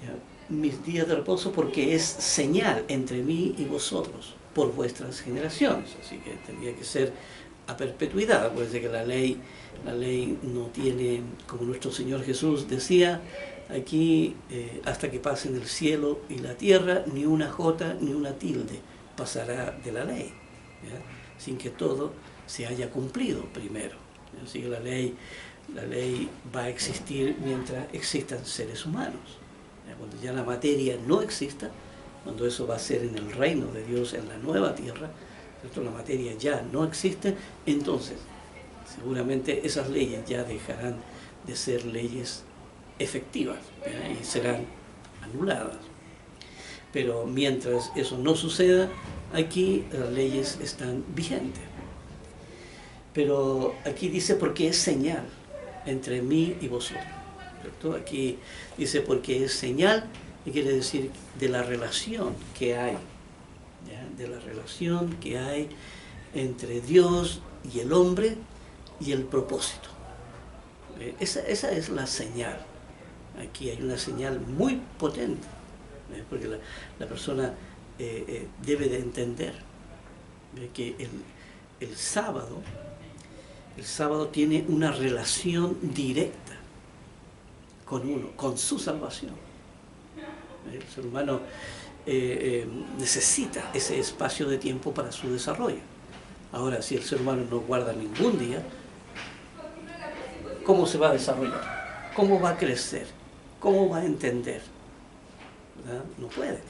¿Ya? Mis días de reposo porque es señal entre mí y vosotros por vuestras generaciones. Así que tendría que ser a perpetuidad. Acuérdense que la ley no tiene, como nuestro Señor Jesús decía, aquí hasta que pasen el cielo y la tierra, ni una jota ni una tilde pasará de la ley, ¿ya? Sin que todo se haya cumplido primero. Así que la ley va a existir mientras existan seres humanos. ¿Ya? Cuando ya la materia no exista, cuando eso va a ser en el reino de Dios, en la nueva tierra, ¿cierto? La materia ya no existe, entonces seguramente esas leyes ya dejarán de ser leyes efectivas, ¿ya? Y serán anuladas. Pero mientras eso no suceda, aquí las leyes están vigentes. Pero aquí dice porque es señal entre mí y vosotros, ¿cierto? Aquí dice porque es señal, y quiere decir de la relación que hay, ¿ya? De la relación que hay entre Dios y el hombre y el propósito. Esa es la señal. Aquí hay una señal muy potente, porque la persona debe de entender que el sábado tiene una relación directa con uno, con su salvación. El ser humano necesita ese espacio de tiempo para su desarrollo. Ahora, si el ser humano no guarda ningún día, ¿cómo se va a desarrollar? ¿Cómo va a crecer? ¿Cómo va a entender? ¿Verdad? No puede,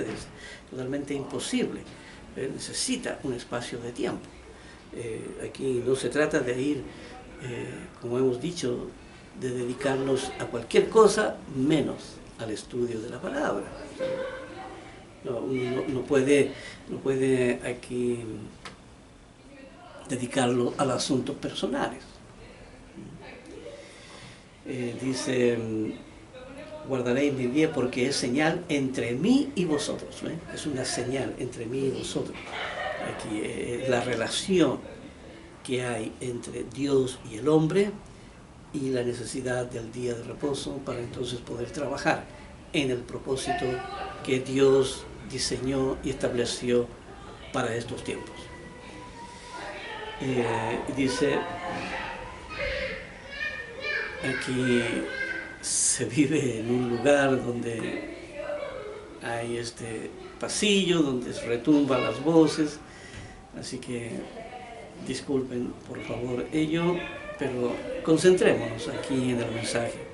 es totalmente imposible. Necesita un espacio de tiempo. Aquí no se trata de ir, como hemos dicho, de dedicarnos a cualquier cosa menos al estudio de la palabra. Uno no puede aquí dedicarlo a los asuntos personales. Dice, guardaréis mi día porque es señal entre mí y vosotros. Es una señal entre mí y vosotros. Aquí la relación que hay entre Dios y el hombre y la necesidad del día de reposo para entonces poder trabajar en el propósito que Dios diseñó y estableció para estos tiempos. Dice, aquí se vive en un lugar donde hay este pasillo, donde retumban las voces, así que disculpen por favor ello, pero concentrémonos aquí en el mensaje.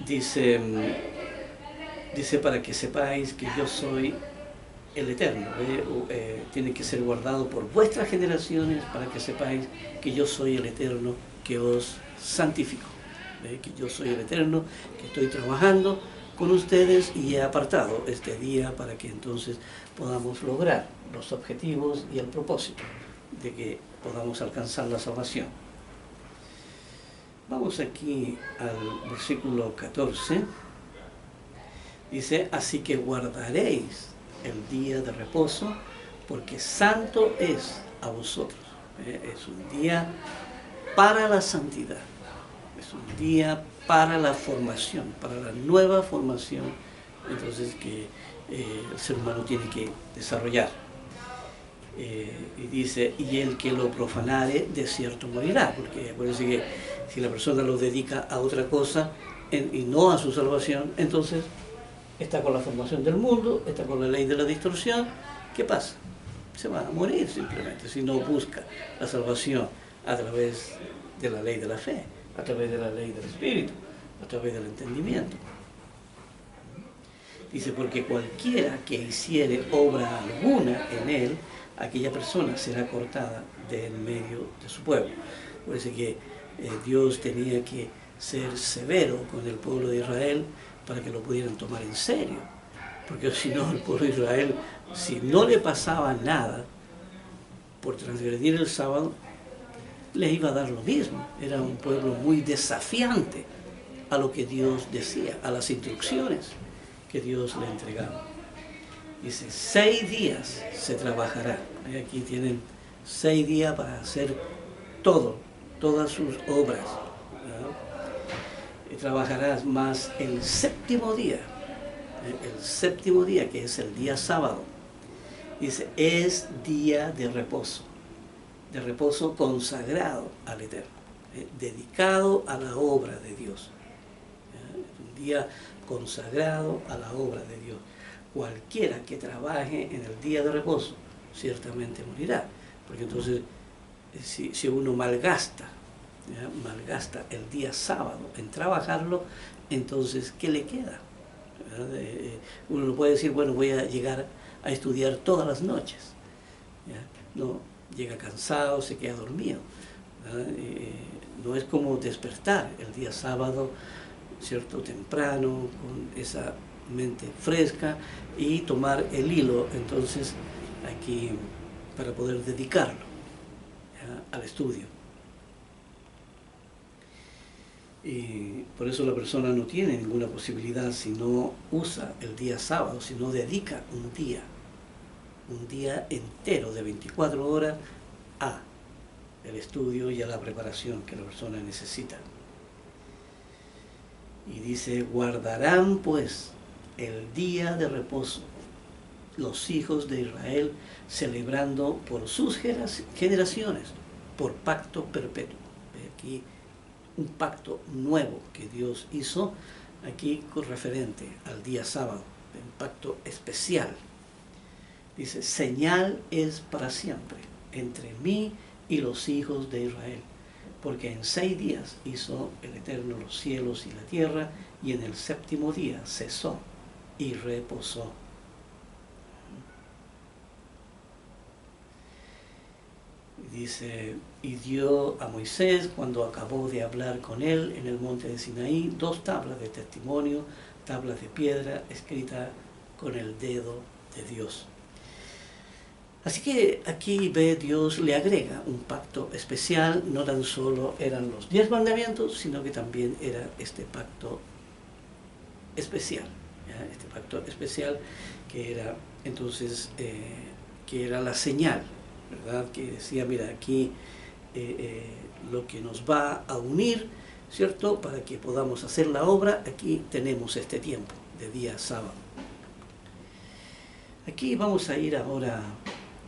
Dice para que sepáis que yo soy el Eterno, tiene que ser guardado por vuestras generaciones para que sepáis que yo soy el Eterno que os santifico, que yo soy el Eterno que estoy trabajando con ustedes y he apartado este día para que entonces podamos lograr los objetivos y el propósito de que podamos alcanzar la salvación. Vamos aquí al versículo 14. Dice, así que guardaréis el día de reposo, porque santo es a vosotros. Es un día para la santidad, es un día para la formación, para la nueva formación, entonces que el ser humano tiene que desarrollar. Y dice, y el que lo profanare de cierto morirá, porque acuérdense que si la persona lo dedica a otra cosa, y no a su salvación, entonces está con la formación del mundo, está con la ley de la distorsión. ¿Qué pasa? Se va a morir simplemente si no busca la salvación a través de la ley de la fe, a través de la ley del Espíritu, a través del entendimiento. Dice, porque cualquiera que hiciere obra alguna en él, aquella persona será cortada de en medio de su pueblo. Por eso que Dios tenía que ser severo con el pueblo de Israel para que lo pudieran tomar en serio. Porque si no, el pueblo de Israel, si no le pasaba nada por transgredir el sábado, les iba a dar lo mismo. Era un pueblo muy desafiante a lo que Dios decía, a las instrucciones que Dios le entregaba. Dice, 6 días se trabajará. Aquí tienen 6 días para hacer todas sus obras. Y trabajarás más el séptimo día, que es el día sábado. Dice, es día de reposo consagrado al Eterno, dedicado a la obra de Dios. Un día consagrado a la obra de Dios. Cualquiera que trabaje en el día de reposo ciertamente morirá, porque entonces si uno malgasta el día sábado en trabajarlo, entonces ¿qué le queda? Uno no puede decir, bueno, voy a llegar a estudiar todas las noches. No, llega cansado, se queda dormido. No es como despertar el día sábado, ¿cierto?, temprano, con esa mente fresca, y tomar el hilo entonces aquí para poder dedicarlo al estudio. Y por eso la persona no tiene ninguna posibilidad si no usa el día sábado, si no dedica un día entero de 24 horas a el estudio y a la preparación que la persona necesita. Y dice, guardarán pues el día de reposo los hijos de Israel, celebrando por sus generaciones, por pacto perpetuo. Aquí un pacto nuevo que Dios hizo, aquí con referente al día sábado, un pacto especial. Dice, señal es para siempre entre mí y los hijos de Israel, porque en 6 días hizo el Eterno los cielos y la tierra, y en el séptimo día cesó y reposó. Dice, y dio a Moisés, cuando acabó de hablar con él en el monte de Sinaí, 2 tablas de testimonio, tablas de piedra, escritas con el dedo de Dios. Así que aquí ve, Dios le agrega un pacto especial. No tan solo eran los 10 mandamientos, sino que también era este pacto especial. Este pacto especial que era entonces, que era la señal, ¿verdad? Que decía, mira, aquí lo que nos va a unir, ¿cierto?, para que podamos hacer la obra, aquí tenemos este tiempo de día sábado. Aquí vamos a ir ahora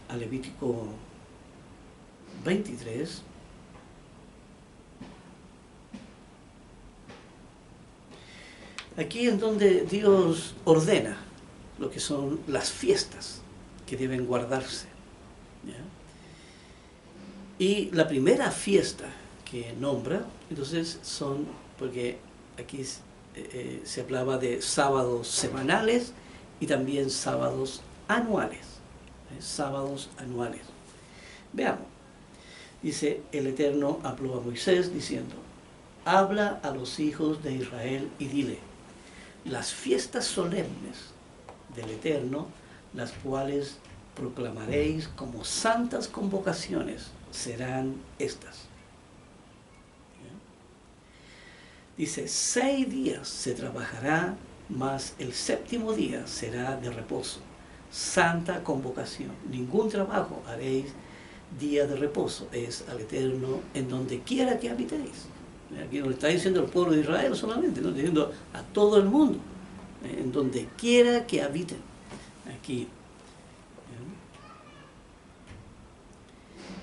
a Levítico 23. Aquí en donde Dios ordena lo que son las fiestas que deben guardarse. ¿Ya? Y la primera fiesta que nombra, entonces son, porque aquí se hablaba de sábados semanales y también sábados anuales. Sábados anuales. Veamos. Dice, el Eterno habló a Moisés diciendo, habla a los hijos de Israel y dile, las fiestas solemnes del Eterno, las cuales proclamaréis como santas convocaciones, serán estas. Dice, 6 días se trabajará, mas el séptimo día será de reposo, santa convocación. Ningún trabajo haréis día de reposo, es al Eterno en donde quiera que habitéis. Aquí no le está diciendo al pueblo de Israel solamente, no está diciendo a todo el mundo, en donde quiera que habiten. Aquí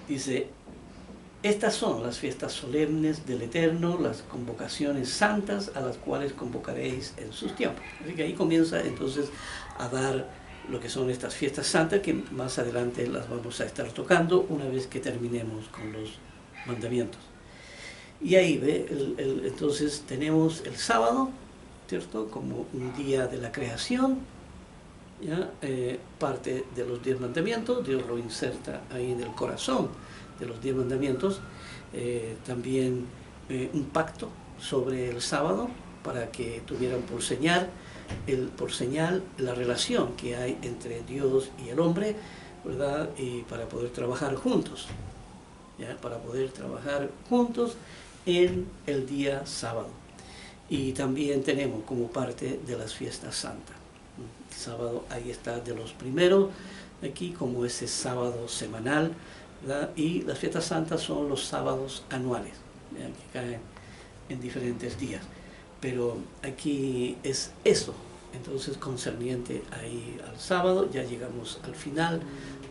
dice, estas son las fiestas solemnes del Eterno, las convocaciones santas a las cuales convocaréis en sus tiempos. Así que ahí comienza entonces a dar lo que son estas fiestas santas, que más adelante las vamos a estar tocando una vez que terminemos con los mandamientos. Y ahí ve, entonces tenemos el sábado, ¿cierto?, como un día de la creación, ¿ya? Parte de los 10 mandamientos, Dios lo inserta ahí en el corazón de los 10 mandamientos. También un pacto sobre el sábado para que tuvieran por señal la relación que hay entre Dios y el hombre, ¿verdad? Y para poder trabajar juntos, ¿ya? Para poder trabajar juntos en el día sábado. Y también tenemos como parte de las fiestas santas. El sábado ahí está de los primeros, aquí como ese sábado semanal, ¿verdad? Y las fiestas santas son los sábados anuales, ¿ya? Que caen en diferentes días. Pero aquí es eso, entonces concerniente ahí al sábado. Ya llegamos al final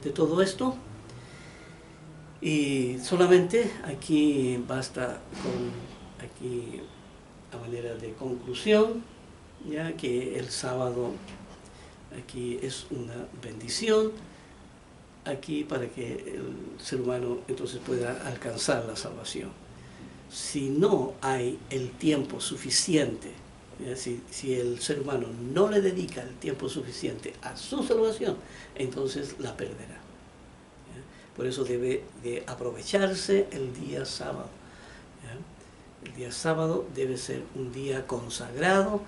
de todo esto. Y solamente aquí basta con, aquí a manera de conclusión, ya que el sábado aquí es una bendición, aquí para que el ser humano entonces pueda alcanzar la salvación. Si no hay el tiempo suficiente, si el ser humano no le dedica el tiempo suficiente a su salvación, entonces la perderá. Por eso debe de aprovecharse el día sábado. El día sábado debe ser un día consagrado,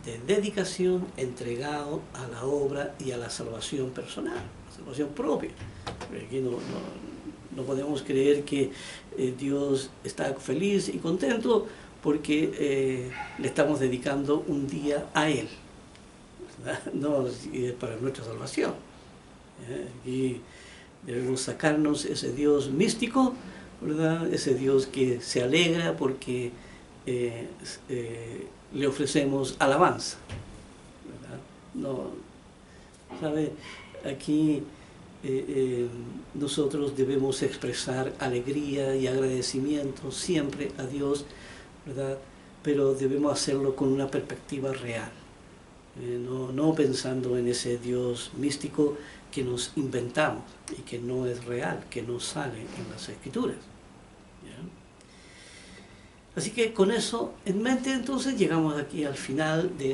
de dedicación, entregado a la obra y a la salvación personal, salvación propia. Aquí no podemos creer que Dios está feliz y contento porque le estamos dedicando un día a Él, ¿verdad? No, es para nuestra salvación. Y debemos sacarnos ese Dios místico, ¿verdad? Ese Dios que se alegra porque le ofrecemos alabanza, ¿verdad? No, ¿sabe? Aquí nosotros debemos expresar alegría y agradecimiento siempre a Dios, ¿verdad? Pero debemos hacerlo con una perspectiva real, no pensando en ese Dios místico que nos inventamos y que no es real, que no sale en las Escrituras, ¿ya? Así que con eso en mente entonces llegamos aquí al final de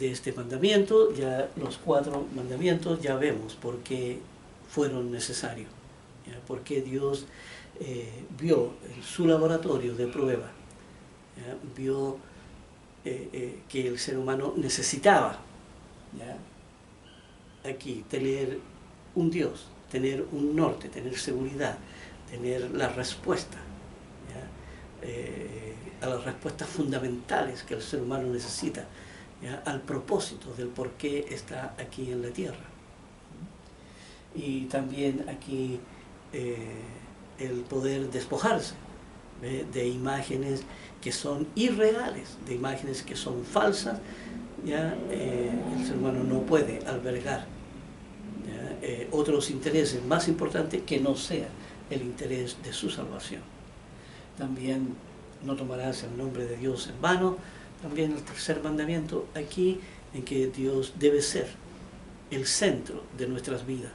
este mandamiento. Ya los 4 mandamientos ya vemos por qué fueron necesarios, ¿ya? Por qué Dios vio en su laboratorio de prueba, ¿ya? Vio que el ser humano necesitaba, ¿ya? Aquí tener un Dios, tener un norte, tener seguridad, tener la respuesta, ¿ya? A las respuestas fundamentales que el ser humano necesita, ¿ya? Al propósito del por qué está aquí en la tierra. Y también aquí el poder despojarse de imágenes que son irreales, de imágenes que son falsas, ¿ya? El ser humano no puede albergar, ¿ya? Otros intereses más importantes que no sea el interés de su salvación. También no tomarás el nombre de Dios en vano. También el tercer mandamiento aquí, en que Dios debe ser el centro de nuestras vidas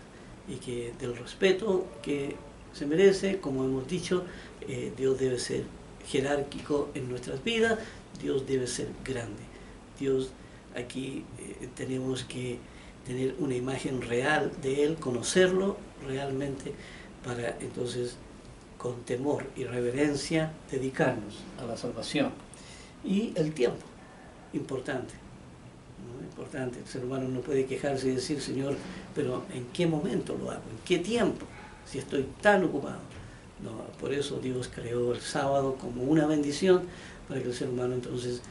y que del respeto que se merece, como hemos dicho, Dios debe ser jerárquico en nuestras vidas, Dios debe ser grande. Dios, aquí tenemos que tener una imagen real de Él, conocerlo realmente, para entonces con temor y reverencia dedicarnos a la salvación. Y el tiempo, importante, ¿no? Importante. El ser humano no puede quejarse y decir, Señor, pero ¿en qué momento lo hago? ¿En qué tiempo? Si estoy tan ocupado. No, por eso Dios creó el sábado como una bendición, para que el ser humano entonces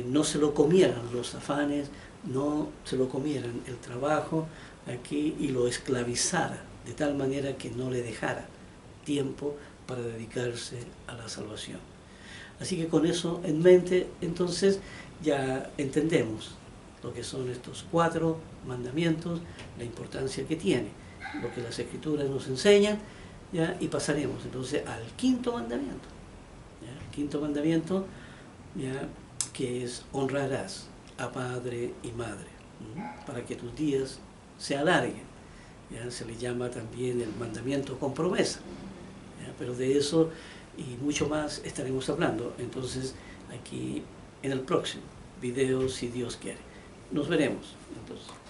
no se lo comieran los afanes, no se lo comieran el trabajo aquí y lo esclavizara, de tal manera que no le dejara tiempo para dedicarse a la salvación. Así que con eso en mente, entonces ya entendemos lo que son estos 4 mandamientos, la importancia que tiene, lo que las Escrituras nos enseñan, ¿ya? Y pasaremos entonces al 5.º mandamiento. ¿Ya? El 5.º mandamiento, ¿ya? Que es honrarás a padre y madre, para que tus días se alarguen. ¿Ya? Se le llama también el mandamiento con promesa. ¿Ya? Pero de eso y mucho más estaremos hablando entonces aquí en el próximo video, si Dios quiere. Nos veremos entonces.